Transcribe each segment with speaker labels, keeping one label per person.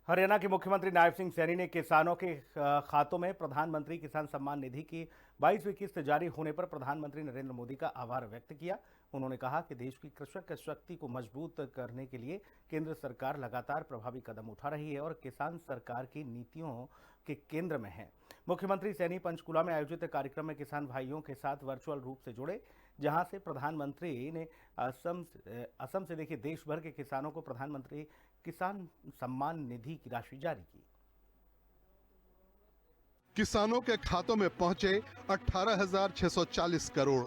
Speaker 1: हरियाणा के मुख्यमंत्री नायब सिंह सैनी ने किसानों के खातों में प्रधानमंत्री किसान सम्मान निधि की 22वीं किस्त जारी होने पर प्रधानमंत्री नरेंद्र मोदी का आभार व्यक्त किया। उन्होंने कहा कि देश की कृषक शक्ति को मजबूत करने के लिए केंद्र सरकार लगातार प्रभावी कदम उठा रही है और किसान सरकार की नीतियों के केंद्र में है। मुख्यमंत्री सैनी पंचकुला में आयोजित कार्यक्रम में किसान भाइयों के साथ वर्चुअल रूप से जुड़े, जहां से प्रधानमंत्री ने असम से देखिए देश भर के किसानों को प्रधानमंत्री किसान सम्मान निधि की राशि जारी की।
Speaker 2: किसानों के खातों में पहुंचे 18,640 करोड़।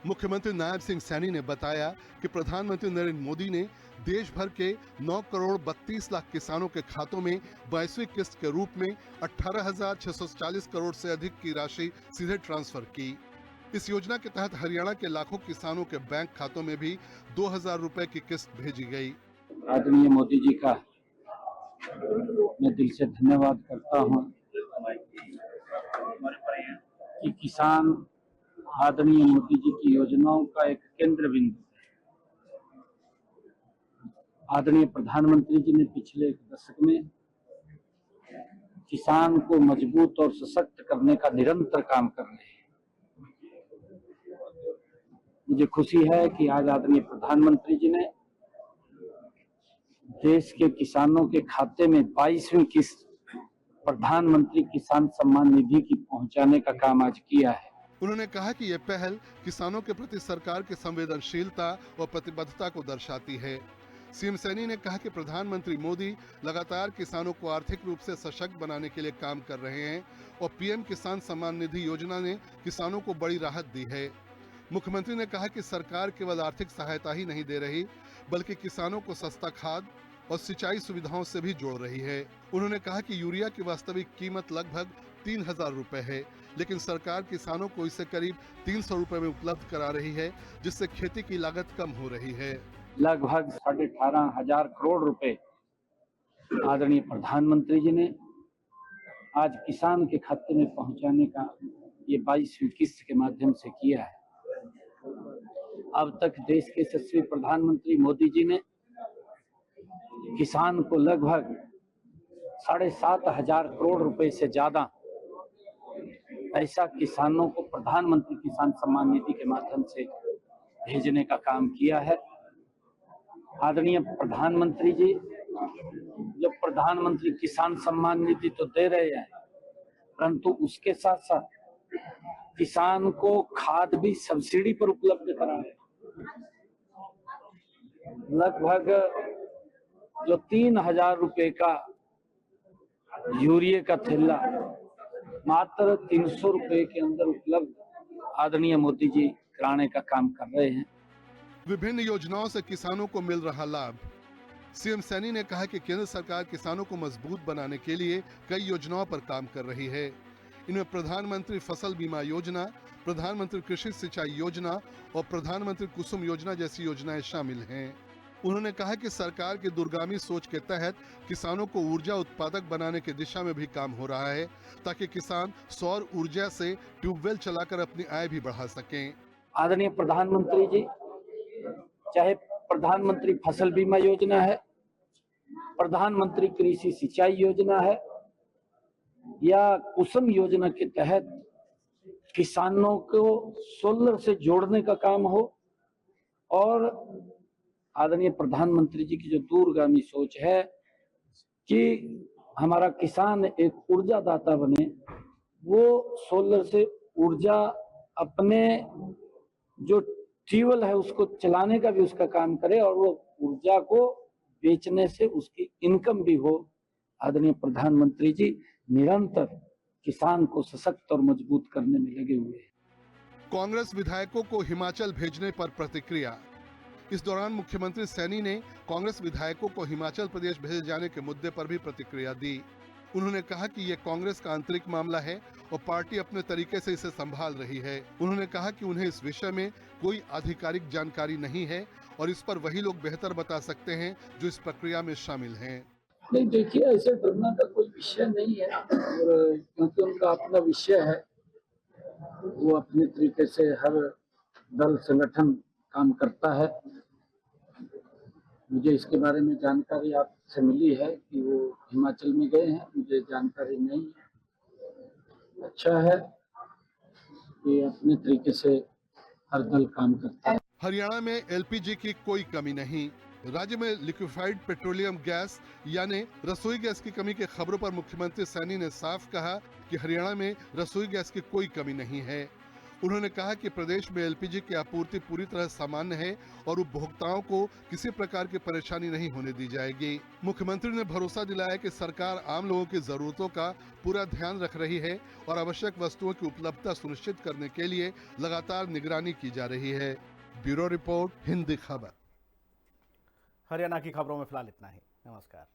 Speaker 2: मुख्यमंत्री नायब सिंह सैनी ने बताया कि प्रधानमंत्री नरेंद्र मोदी ने देश भर के 9 करोड़ 32 लाख किसानों के खातों में 22वीं किस्त के रूप में 18,640 करोड़ से अधिक की राशि सीधे ट्रांसफर की। इस योजना के तहत हरियाणा के लाखों किसानों के बैंक खातों में भी 2,000 रुपए की किस्त भेजी गई।
Speaker 3: आदरणीय मोदी जी का मैं दिल से धन्यवाद करता हूं कि किसान आदरणीय मोदी जी की योजनाओं का एक केंद्र बिंदु है। आदरणीय प्रधानमंत्री जी ने पिछले एक दशक में किसान को मजबूत और सशक्त करने का निरंतर काम कर रहे हैं। मुझे खुशी है कि आज आदरणीय प्रधानमंत्री जी ने देश के किसानों के खाते में 22वीं किस्त प्रधानमंत्री किसान सम्मान निधि की पहुंचाने का काम आज किया है।
Speaker 2: उन्होंने कहा कि यह पहल किसानों के प्रति सरकार की संवेदनशीलता और प्रतिबद्धता को दर्शाती है। सीएम सैनी ने कहा कि प्रधानमंत्री मोदी लगातार किसानों को आर्थिक रूप से सशक्त बनाने के लिए काम कर रहे हैं और पीएम किसान सम्मान निधि योजना ने किसानों को बड़ी राहत दी है। मुख्यमंत्री ने कहा कि सरकार केवल आर्थिक सहायता ही नहीं दे रही, बल्कि किसानों को सस्ता खाद और सिंचाई सुविधाओं से भी जोड़ रही है। उन्होंने कहा कि यूरिया की वास्तविक कीमत लगभग 3,000 रुपए है, लेकिन सरकार किसानों को इसे करीब 300 रुपए में उपलब्ध करा रही है, जिससे खेती की लागत कम हो रही है।
Speaker 3: लगभग 18,500 करोड़ रुपए आदरणीय प्रधानमंत्री जी ने आज किसान के खाते में पहुंचाने का ये 22वीं किस्त के माध्यम से किया है। अब तक देश के यशस्वी प्रधानमंत्री मोदी जी ने किसान को लगभग 7,500 करोड़ रुपए से ज्यादा पैसा किसानों को प्रधानमंत्री किसान सम्मान निधि के माध्यम से भेजने का काम किया है। आदरणीय प्रधानमंत्री जी जो प्रधानमंत्री किसान सम्मान निधि तो दे रहे हैं, परंतु उसके साथ साथ किसान को खाद भी सब्सिडी पर उपलब्ध करा रहे हैं। लगभग जो 3,000 रुपए का यूरिया का थैला मात्र 300 रुपए के अंदर उपलब्ध आदरणीय मोदी जी कराने का काम कर रहे हैं।
Speaker 2: विभिन्न योजनाओं से किसानों को मिल रहा लाभ। सीएम सैनी ने कहा कि केंद्र सरकार किसानों को मजबूत बनाने के लिए कई योजनाओं पर काम कर रही है। इनमें प्रधानमंत्री फसल बीमा योजना, प्रधानमंत्री कृषि सिंचाई योजना और प्रधानमंत्री कुसुम योजना जैसी योजनाएं शामिल हैं। उन्होंने कहा कि सरकार की दूरगामी सोच के तहत किसानों को ऊर्जा उत्पादक बनाने की दिशा में भी काम हो रहा है, ताकि किसान सौर ऊर्जा से ट्यूबवेल चलाकर अपनी आय भी बढ़ा सकें।
Speaker 3: आदरणीय प्रधानमंत्री जी, चाहे प्रधानमंत्री फसल बीमा योजना है, प्रधानमंत्री कृषि सिंचाई योजना है या कुसुम योजना के तहत किसानों को सोलर से जोड़ने का काम हो, और आदरणीय प्रधानमंत्री जी की जो दूरगामी सोच है कि हमारा किसान एक ऊर्जादाता बने, वो सोलर से ऊर्जा अपने जो ट्यूबवेल है उसको चलाने का भी उसका काम करे और वो ऊर्जा को बेचने से उसकी इनकम भी हो। आदरणीय प्रधानमंत्री जी निरंतर किसान को सशक्त और मजबूत करने में लगे हुए हैं।
Speaker 2: कांग्रेस विधायकों को हिमाचल भेजने पर प्रतिक्रिया। इस दौरान मुख्यमंत्री सैनी ने कांग्रेस विधायकों को हिमाचल प्रदेश भेजे जाने के मुद्दे पर भी प्रतिक्रिया दी। उन्होंने कहा कि ये कांग्रेस का आंतरिक मामला है और पार्टी अपने तरीके से इसे संभाल रही है। उन्होंने कहा कि उन्हें इस विषय में कोई आधिकारिक जानकारी नहीं है और इस पर वही लोग बेहतर बता सकते हैं जो इस प्रक्रिया में शामिल हैं।
Speaker 3: नहीं, देखिए, ऐसे डरना का कोई विषय नहीं है, और क्योंकि उनका अपना विषय है, वो अपने तरीके से हर दल संगठन काम करता है। मुझे इसके बारे में जानकारी आपसे मिली है कि वो हिमाचल में गए हैं, मुझे जानकारी नहीं है। अच्छा है कि अपने तरीके से हर दल काम करता है।
Speaker 2: हरियाणा में एलपीजी की कोई कमी नहीं। राज्य में लिक्विफाइड पेट्रोलियम गैस यानी रसोई गैस की कमी की खबरों पर मुख्यमंत्री सैनी ने साफ कहा कि हरियाणा में रसोई गैस की कोई कमी नहीं है। उन्होंने कहा कि प्रदेश में एलपीजी की आपूर्ति पूरी तरह सामान्य है और उपभोक्ताओं को किसी प्रकार की परेशानी नहीं होने दी जाएगी। मुख्यमंत्री ने भरोसा दिलाया कि सरकार आम लोगों की जरूरतों का पूरा ध्यान रख रही है और आवश्यक वस्तुओं की उपलब्धता सुनिश्चित करने के लिए लगातार निगरानी की जा रही है। ब्यूरो रिपोर्ट, हिंदी खबर।
Speaker 1: हरियाणा की खबरों में फिलहाल इतना ही। नमस्कार।